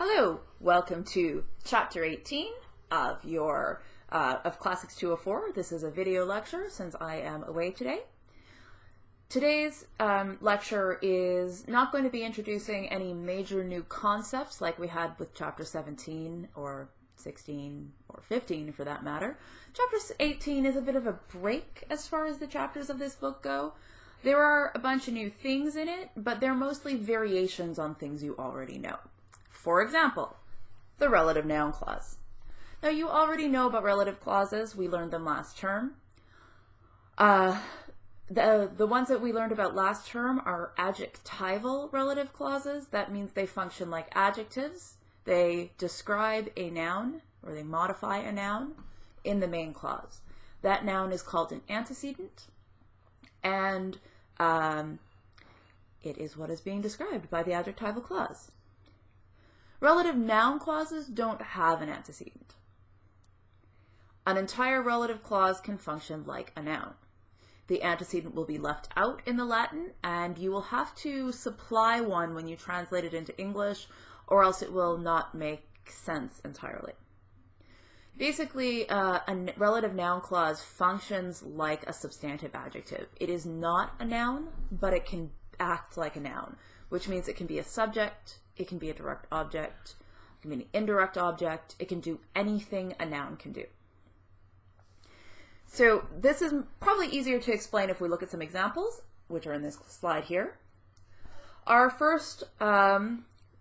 Hello, welcome to Chapter 18 of Classics 204. This is a video lecture since I am away today. Today's lecture is not going to be introducing any major new concepts like we had with Chapter 17 or 16 or 15 for that matter. Chapter 18 is a bit of a break as far as the chapters of this book go. There are a bunch of new things in it, but they're mostly variations on things you already know. For example, the relative noun clause. Now you already know about relative clauses. We learned them last term. The ones that we learned about last term are adjectival relative clauses. That means they function like adjectives. They describe a noun or they modify a noun in the main clause. That noun is called an antecedent, and it is what is being described by the adjectival clause. Relative noun clauses don't have an antecedent. An entire relative clause can function like a noun. The antecedent will be left out in the Latin, and you will have to supply one when you translate it into English, or else it will not make sense entirely. Basically, a relative noun clause functions like a substantive adjective. It is not a noun, but it can act like a noun, which means it can be a subject, it can be a direct object, it can be an indirect object, it can do anything a noun can do. So this is probably easier to explain if we look at some examples, which are in this slide here. Our first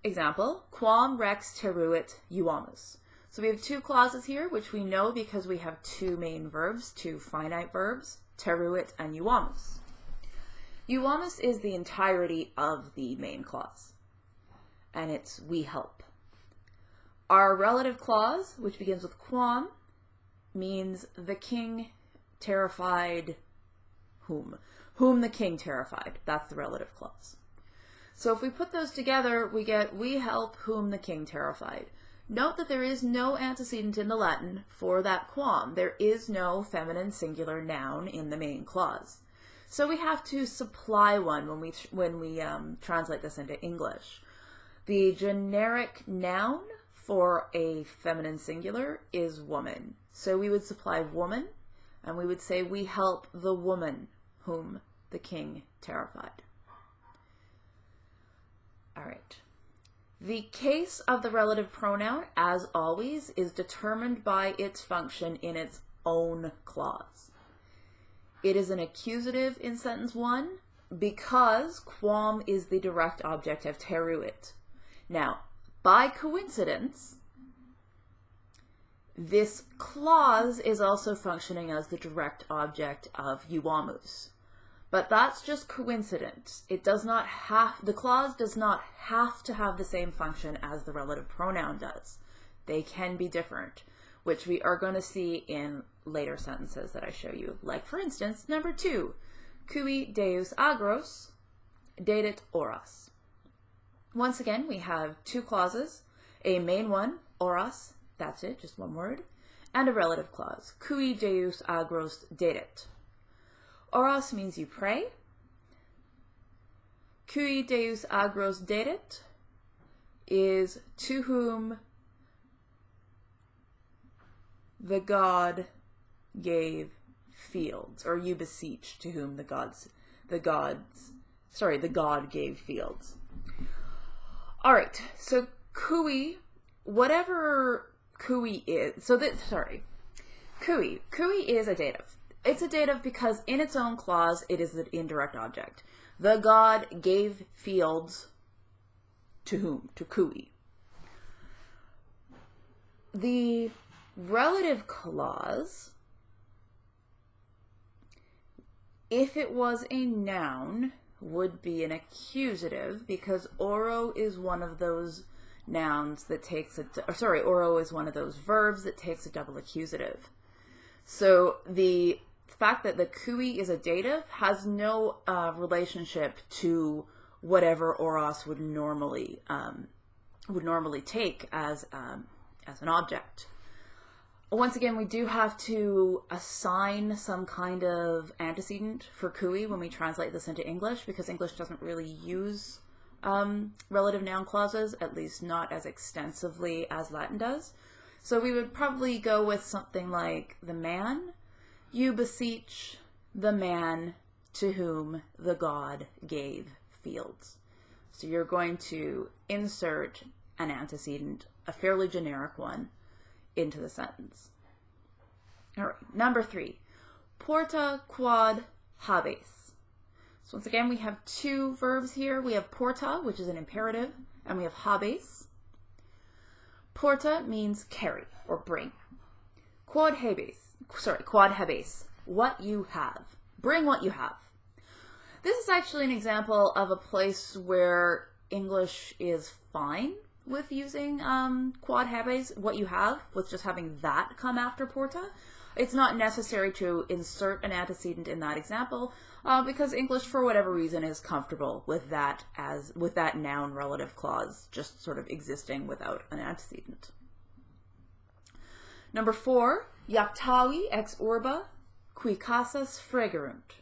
example, quam rex teruit iuamus. So we have two clauses here, which we know because we have two main verbs, two finite verbs, teruit and iuamus. Iuamus is the entirety of the main clause, and it's we help. Our relative clause, which begins with quam, means the king terrified whom? Whom the king terrified. That's the relative clause. So if we put those together, we get we help whom the king terrified. Note that there is no antecedent in the Latin for that quam. There is no feminine singular noun in the main clause. So we have to supply one when we translate this into English. The generic noun for a feminine singular is woman. So we would supply woman, and we would say we help the woman whom the king terrified. All right. The case of the relative pronoun, as always, is determined by its function in its own clause. It is an accusative in sentence 1 because quam is the direct object of teruit. Now, by coincidence, this clause is also functioning as the direct object of iuamus. But that's just coincidence. It does not have, the clause does not have to have the same function as the relative pronoun does. They can be different, which we are going to see in later sentences that I show you. Like for instance, number 2, cui deus agros dedit oras. Once again, we have two clauses, a main one, oras, that's it, just one word, and a relative clause, cui deus agros dedit. Oras means you pray. Cui deus agros dedit is to whom the god gave fields, or you beseech to whom the god gave fields. All right, so cui, whatever cui is, cui is a dative. It's a dative because in its own clause, it is an indirect object. The god gave fields to whom? To cui. The relative clause, if it was a noun, would be an accusative because oro is one of those nouns that takes oro is one of those verbs that takes a double accusative. So the fact that the cui is a dative has no relationship to whatever oros would normally take as an object. Once again, we do have to assign some kind of antecedent for cui when we translate this into English because English doesn't really use relative noun clauses, at least not as extensively as Latin does. So we would probably go with something like the man. You beseech the man to whom the god gave fields. So you're going to insert an antecedent, a fairly generic one, into the sentence. All right, number 3, porta quod habes. So once again, we have 2 verbs here. We have porta, which is an imperative, and we have habes. Porta means carry or bring. Quod habes, what you have. Bring what you have. This is actually an example of a place where English is fine with using quod habes, what you have, with just having that come after porta. It's not necessary to insert an antecedent in that example because English, for whatever reason, is comfortable with that noun relative clause just sort of existing without an antecedent. Number 4, jactavi ex urba qui casas fregerunt.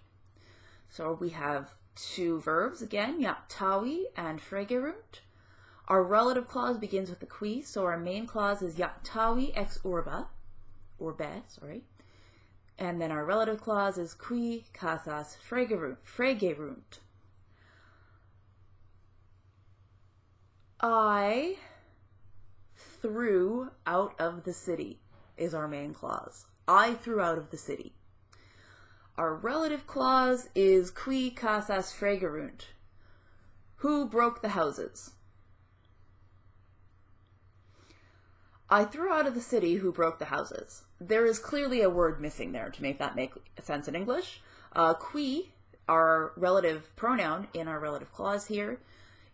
So we have 2 verbs again, jactavi and fregerunt. Our relative clause begins with the qui, so our main clause is jactavi ex urba, and then our relative clause is qui casas fregerunt. I threw out of the city is our main clause. I threw out of the city. Our relative clause is qui casas fregerunt. Who broke the houses? I threw out of the city who broke the houses. There is clearly a word missing there to make that make sense in English. Qui, our relative pronoun in our relative clause here,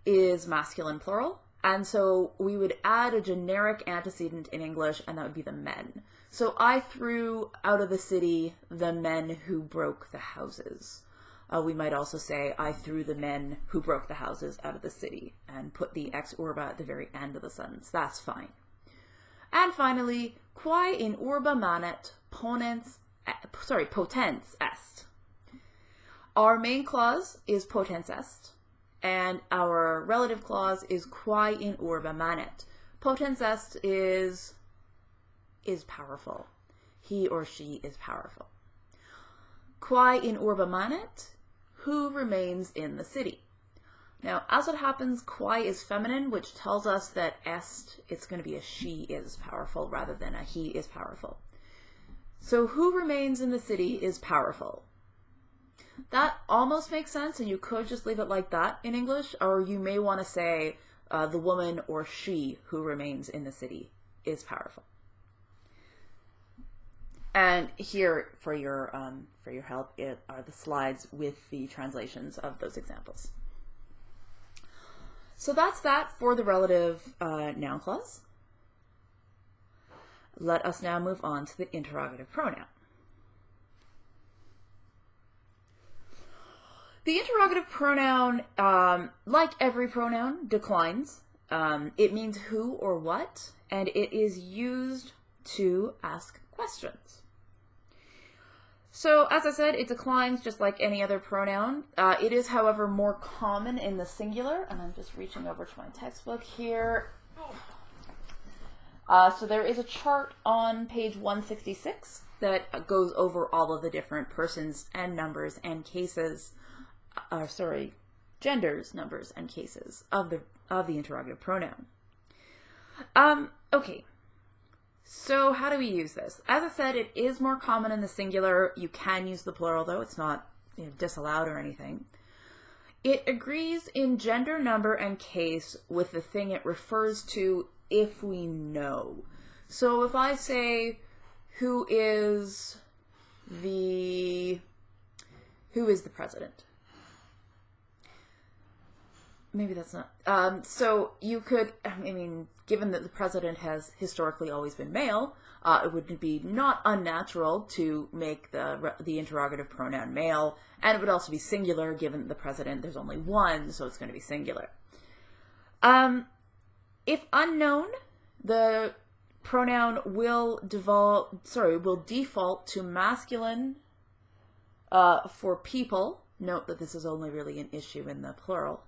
is masculine plural. And so we would add a generic antecedent in English, and that would be the men. So I threw out of the city the men who broke the houses. We might also say, I threw the men who broke the houses out of the city, and put the ex urba at the very end of the sentence. That's fine. And finally, quae in urba manet potens est. Our main clause is potens est, and our relative clause is quae in urba manet. Potens est is powerful. He or she is powerful. Quae in urba manet, who remains in the city. Now, as it happens, quae is feminine, which tells us that est, it's going to be a she is powerful rather than a he is powerful. So who remains in the city is powerful. That almost makes sense, and you could just leave it like that in English, or you may want to say the woman or she who remains in the city is powerful. And here, for your help, are the slides with the translations of those examples. So that's that for the relative noun clause. Let us now move on to the interrogative pronoun. The interrogative pronoun, like every pronoun, declines. It means who or what, and it is used to ask questions. So, as I said, it declines just like any other pronoun. It is, however, more common in the singular, and I'm just reaching over to my textbook here. So there is a chart on page 166 that goes over all of the different persons and numbers and cases, genders, numbers, and cases of the interrogative pronoun. Okay. So how do we use this? As I said, it is more common in the singular. You can use the plural, though. It's not disallowed or anything. It agrees in gender, number, and case with the thing it refers to if we know. So if I say, who is the president? Maybe that's not. So you could, given that the president has historically always been male, it would be not unnatural to make the interrogative pronoun male, and it would also be singular, given that the president, there's only one, so it's going to be singular. If unknown, the pronoun will default to masculine for people. Note that this is only really an issue in the plural.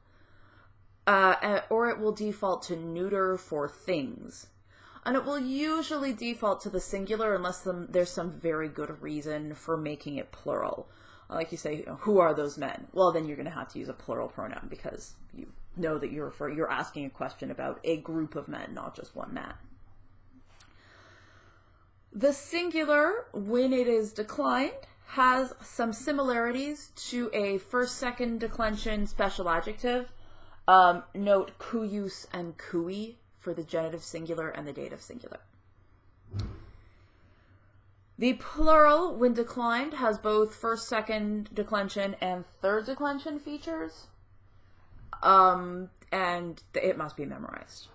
or it will default to neuter for things. And it will usually default to the singular unless there's some very good reason for making it plural. Like you say, who are those men? Well, then you're going to have to use a plural pronoun because you know that you're asking a question about a group of men, not just one man. The singular, when it is declined, has some similarities to a first-second declension special adjective. Note cuius and cui for the genitive singular and the dative singular. The plural, when declined, has both first, second declension and third declension features. And it must be memorized.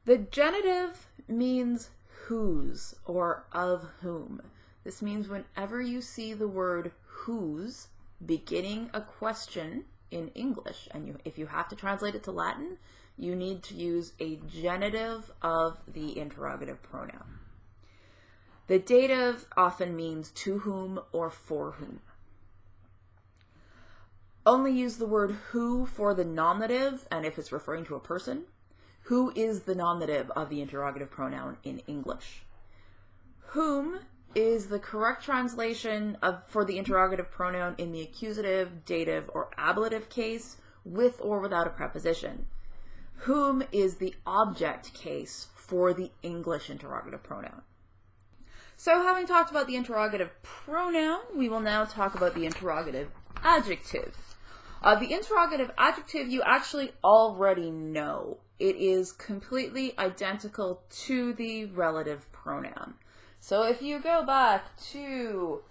The genitive means whose or of whom. This means whenever you see the word whose beginning a question in English, and if you have to translate it to Latin, you need to use a genitive of the interrogative pronoun. The dative often means to whom or for whom. Only use the word who for the nominative, and if it's referring to a person. Who is the nominative of the interrogative pronoun in English? Whom is the correct translation for the interrogative pronoun in the accusative, dative, or ablative case, with or without a preposition. Whom is the object case for the English interrogative pronoun. So having talked about the interrogative pronoun, we will now talk about the interrogative adjective. The interrogative adjective you actually already know. It is completely identical to the relative pronoun. So if you go back to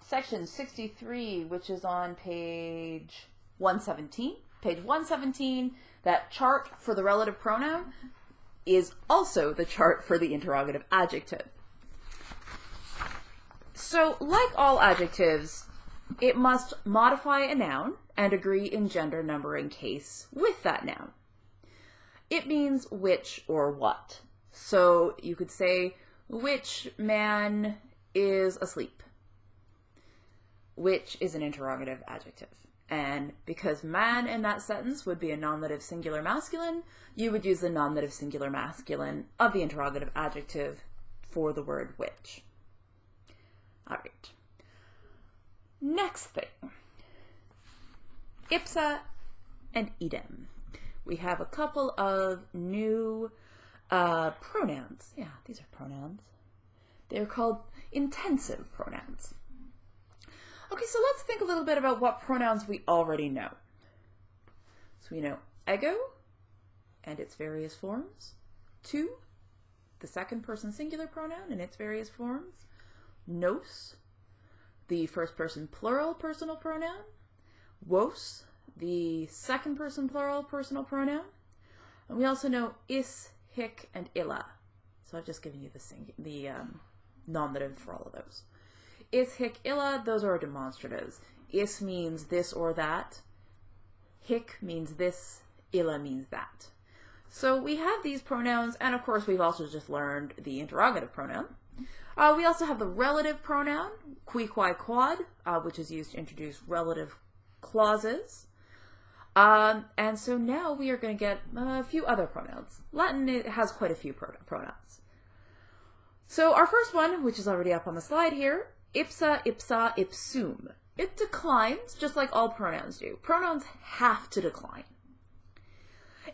section 63, which is on page 117, that chart for the relative pronoun is also the chart for the interrogative adjective. So like all adjectives, it must modify a noun and agree in gender, number, and case with that noun. It means which or what. So you could say, which man is asleep? Which is an interrogative adjective. And because man in that sentence would be a nominative singular masculine, you would use the nominative singular masculine of the interrogative adjective for the word which. All right. Next thing. Ipsa and idem. We have a couple of new pronouns. Yeah, these are pronouns. They're called intensive pronouns. Okay, so let's think a little bit about what pronouns we already know. So we know ego and its various forms. Tu, the second person singular pronoun and its various forms. Nos, the first person plural personal pronoun. Vos, the second person plural personal pronoun. And we also know is, hic, and illa. So I've just given you the nominative for all of those. Is, hic, illa, those are demonstratives. Is means this or that. Hic means this, illa means that. So we have these pronouns, and of course we've also just learned the interrogative pronoun. We also have the relative pronoun, qui, quae, quod, which is used to introduce relative clauses. And so now we are going to get a few other pronouns. Latin has quite a few pronouns. So our first one, which is already up on the slide here, ipsa, ipsa, ipsum. It declines just like all pronouns do. Pronouns have to decline.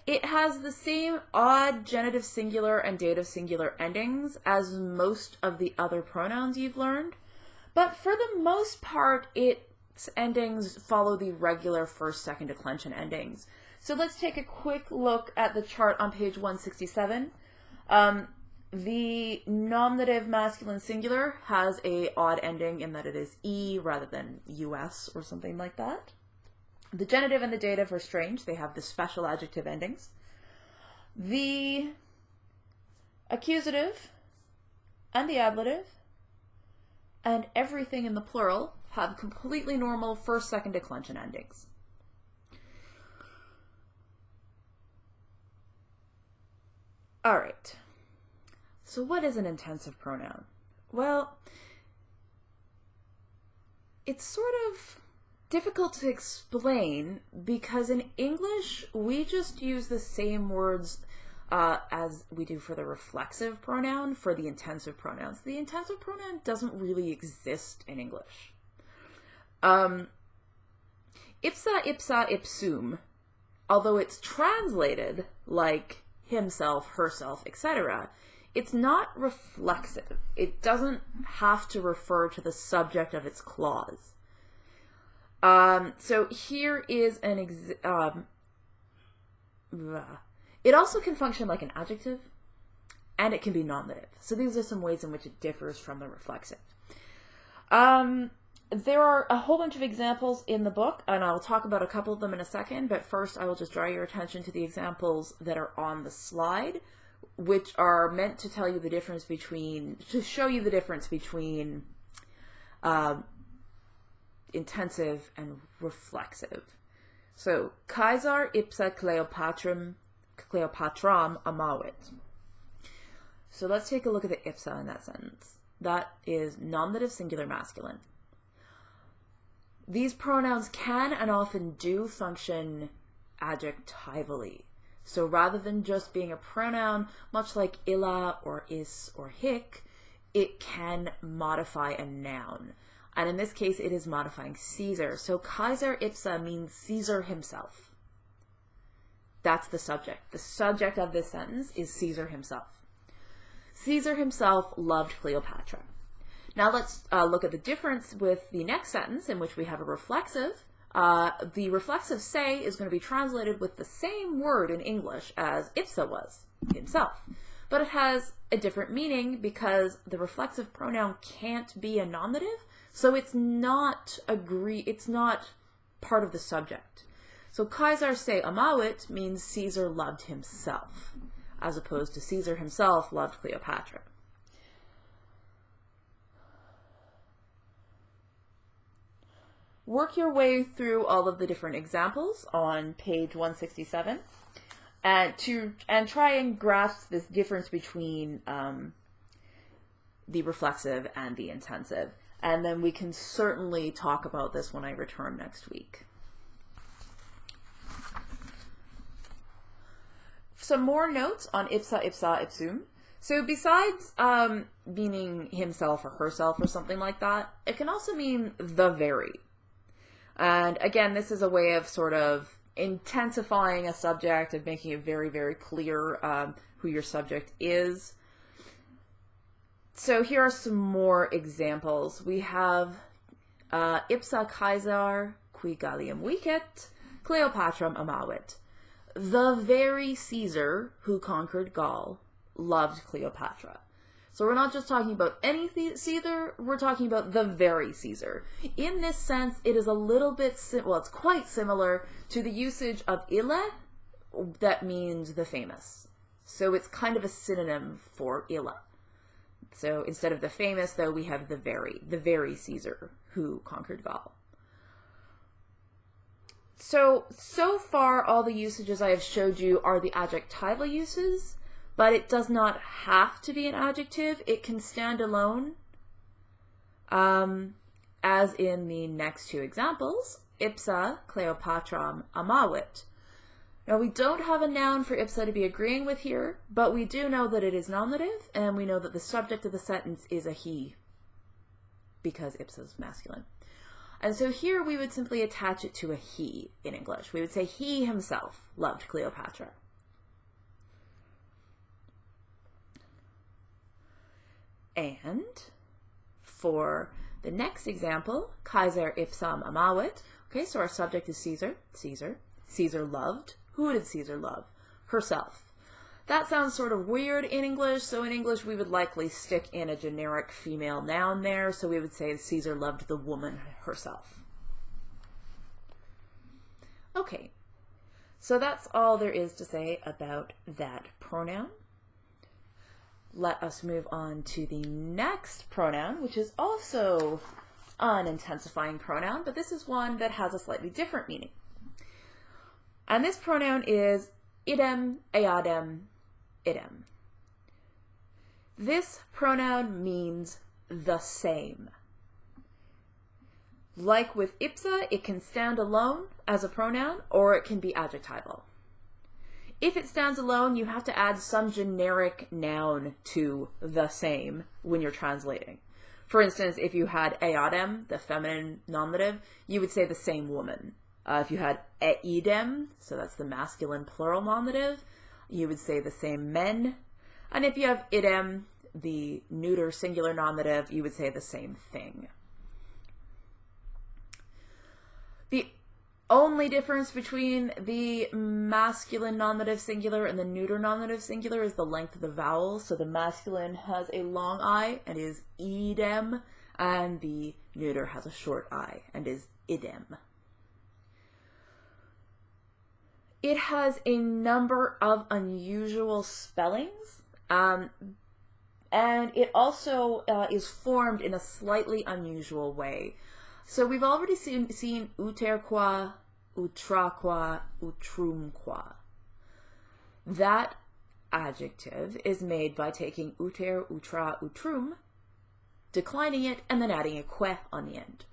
It has the same odd genitive singular and dative singular endings as most of the other pronouns you've learned, but for the most part, its endings follow the regular first, second declension endings. So let's take a quick look at the chart on page 167. The nominative masculine singular has a odd ending in that it is E rather than US or something like that. The genitive and the dative are strange. They have the special adjective endings. The accusative and the ablative and everything in the plural have completely normal first, second declension endings. All right. So what is an intensive pronoun? Well, it's sort of difficult to explain because in English we just use the same words as we do for the reflexive pronoun for the intensive pronouns. The intensive pronoun doesn't really exist in English. Ipsa, ipsa, ipsum, although it's translated like himself, herself, etc., it's not reflexive. It doesn't have to refer to the subject of its clause. So here is an it also can function like an adjective, and it can be nominative. So these are some ways in which it differs from the reflexive. There are a whole bunch of examples in the book, and I'll talk about a couple of them in a second, but first I will just draw your attention to the examples that are on the slide, which are meant to tell you the difference between, to show you the difference between intensive and reflexive. So, Caesar ipsa Cleopatram amavit. So let's take a look at the ipsa in that sentence. That is nominative singular masculine. These pronouns can and often do function adjectively. So rather than just being a pronoun, much like illa or is or hic, it can modify a noun. And in this case, it is modifying Caesar. So Caesar ipsa means Caesar himself. That's the subject. The subject of this sentence is Caesar himself. Caesar himself loved Cleopatra. Now let's look at the difference with the next sentence in which we have a reflexive. The reflexive say is going to be translated with the same word in English as ipsa was, himself. But it has a different meaning because the reflexive pronoun can't be a nominative, so it's not part of the subject. So Caesar say amavit means Caesar loved himself, as opposed to Caesar himself loved Cleopatra. Work your way through all of the different examples on page 167 and try and grasp this difference between the reflexive and the intensive. And then we can certainly talk about this when I return next week. Some more notes on ipsa, ipsa, ipsum. So besides meaning himself or herself or something like that, it can also mean the very. And again, this is a way of sort of intensifying a subject and making it very, very clear who your subject is. So here are some more examples. We have ipsa Caesar qui Gallium vicet, Cleopatram amavit. The very Caesar who conquered Gaul loved Cleopatra. So we're not just talking about any Caesar, we're talking about the very Caesar. In this sense, it is a little bit, it's quite similar to the usage of ille, that means the famous. So it's kind of a synonym for ille. So instead of the famous, though, we have the very Caesar who conquered Gaul. So far, all the usages I have showed you are the adjectival uses, but it does not have to be an adjective. It can stand alone, as in the next two examples, ipsa Cleopatram amavit. Now, we don't have a noun for ipsa to be agreeing with here, but we do know that it is nominative, and we know that the subject of the sentence is a he, because ipsa is masculine. And so here we would simply attach it to a he in English. We would say he himself loved Cleopatra. And for the next example, Caesar ipsam amavit. Okay, so our subject is Caesar. Caesar loved. Who did Caesar love? Herself. That sounds sort of weird in English, so in English we would likely stick in a generic female noun there, so we would say Caesar loved the woman herself. Okay, so that's all there is to say about that pronoun. Let us move on to the next pronoun, which is also an intensifying pronoun, but this is one that has a slightly different meaning. And this pronoun is idem, eadem, idem. This pronoun means the same. Like with ipsa, it can stand alone as a pronoun, or it can be adjectival. If it stands alone, you have to add some generic noun to the same when you're translating. For instance, if you had eadem, the feminine nominative, you would say the same woman. If you had eidem, so that's the masculine plural nominative, you would say the same men. And if you have idem, the neuter singular nominative, you would say the same thing. The only difference between the masculine nominative singular and the neuter nominative singular is the length of the vowel. So the masculine has a long I and is idem, and the neuter has a short I and is idem. It has a number of unusual spellings, and it also is formed in a slightly unusual way. So we've already seen uterqua, utraqua, utrumqua. That adjective is made by taking uter, utra, utrum, declining it, and then adding a que on the end.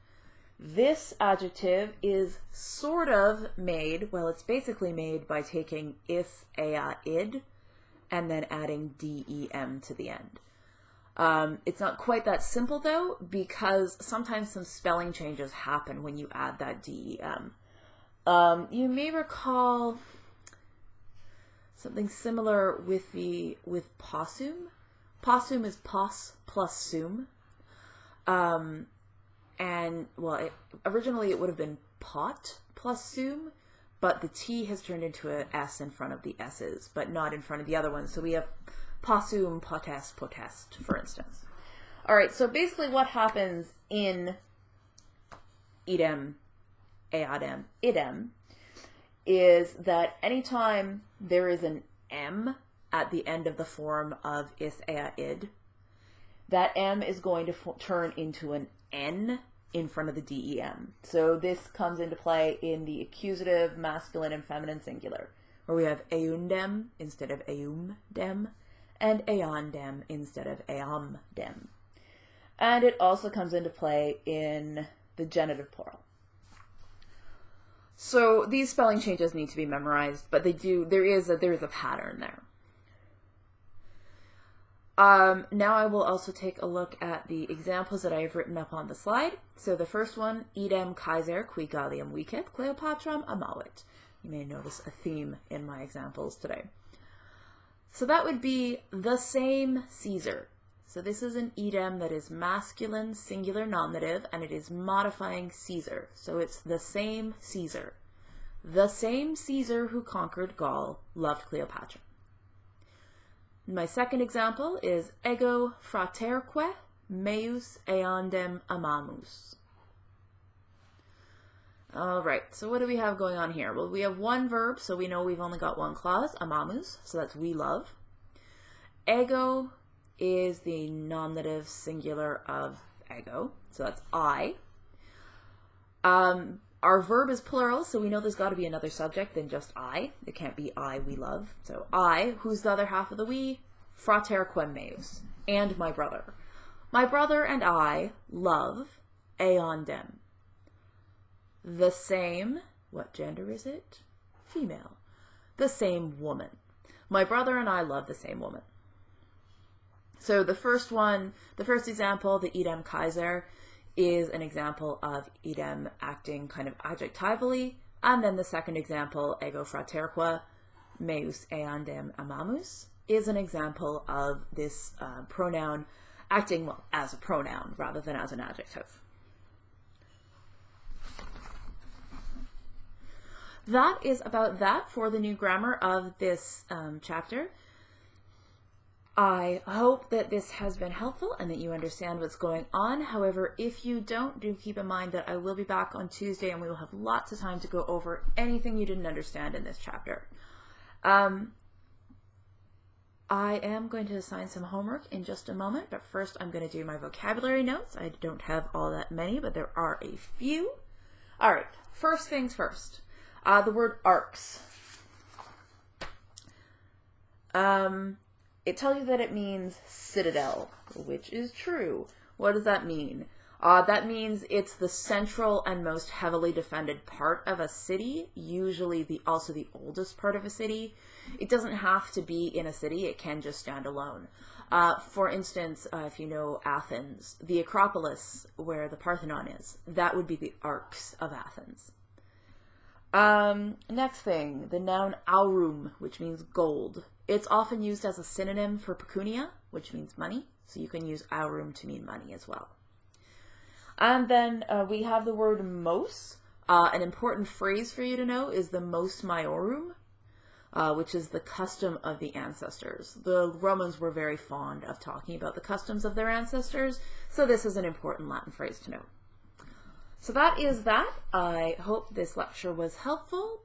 This adjective is sort of made, well, it's basically made by taking is, ea, id, and then adding dem to the end. It's not quite that simple though, because sometimes some spelling changes happen when you add that dem. You may recall something similar with possum. Possum is pos plus sum. And well, originally it would have been pot plus sum, but the T has turned into an S in front of the S's, but not in front of the other ones. So we have possum, potest, potest, for instance. All right, so basically what happens in idem, eadem, idem, is that anytime there is an M at the end of the form of is, ea, id, that M is going to turn into an N in front of the dem. So this comes into play in the accusative masculine and feminine singular, where we have eundem instead of eumdem, and eondem instead of eamdem. And it also comes into play in the genitive plural. So these spelling changes need to be memorized, but there is a pattern there. Now I will also take a look at the examples that I have written up on the slide. So the first one, idem Kaiser qui Gallium vicet, Cleopatram amavit. You may notice a theme in my examples today. So that would be the same Caesar. So this is an idem that is masculine, singular nominative, and it is modifying Caesar. So it's the same Caesar. The same Caesar who conquered Gaul loved Cleopatra. My second example is ego fraterque meus eandem amamus. All right, so what do we have going on here? Well, we have one verb, so we know we've only got one clause, amamus, so that's we love. Ego is the nominative singular of ego, so that's I. Our verb is plural, so we know there's got to be another subject than just I. It can't be I, we love. So I, who's the other half of the we? Fraterque meus, and my brother. My brother and I love eondem. The same, what gender is it? Female. The same woman. My brother and I love the same woman. So the first example, the idem Kaiser, is an example of idem acting kind of adjectively, and then the second example, ego fraterque meus eandem amamus, is an example of this pronoun acting, well, as a pronoun rather than as an adjective. That is about that for the new grammar of this chapter. I hope that this has been helpful and that you understand what's going on. However, if you don't, do keep in mind that I will be back on Tuesday and we will have lots of time to go over anything you didn't understand in this chapter. I am going to assign some homework in just a moment, but first I'm going to do my vocabulary notes. I don't have all that many, but there are a few. All right, first things first. The word arx. It tells you that it means citadel, which is true. What does that mean? That means it's the central and most heavily defended part of a city, usually also the oldest part of a city. It doesn't have to be in a city, it can just stand alone. For instance, if you know Athens, the Acropolis, where the Parthenon is, that would be the Arcs of Athens. Next thing, the noun aurum, which means gold. It's often used as a synonym for pecunia, which means money, so you can use aurum to mean money as well. And then we have the word mos. An important phrase for you to know is the mos maiorum, which is the custom of the ancestors. The Romans were very fond of talking about the customs of their ancestors, so this is an important Latin phrase to know. So that is that. I hope this lecture was helpful,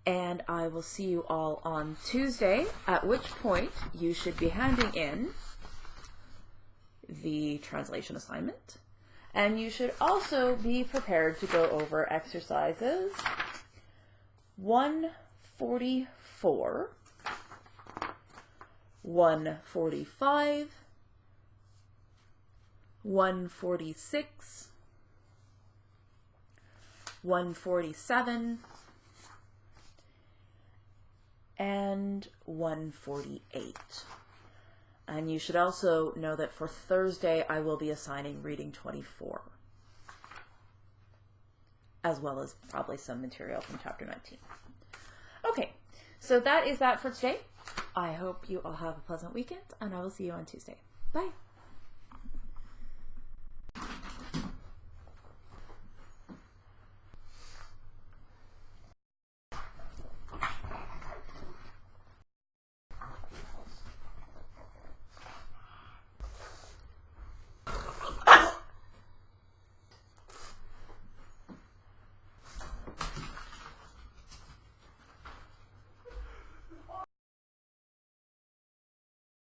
and I will see you all on Tuesday, at which point you should be handing in the translation assignment. And you should also be prepared to go over exercises 144, 145, 146, 147, and 148. And you should also know that for Thursday, I will be assigning reading 24, as well as probably some material from chapter 19. Okay, so that is that for today. I hope you all have a pleasant weekend, and I will see you on Tuesday. Bye.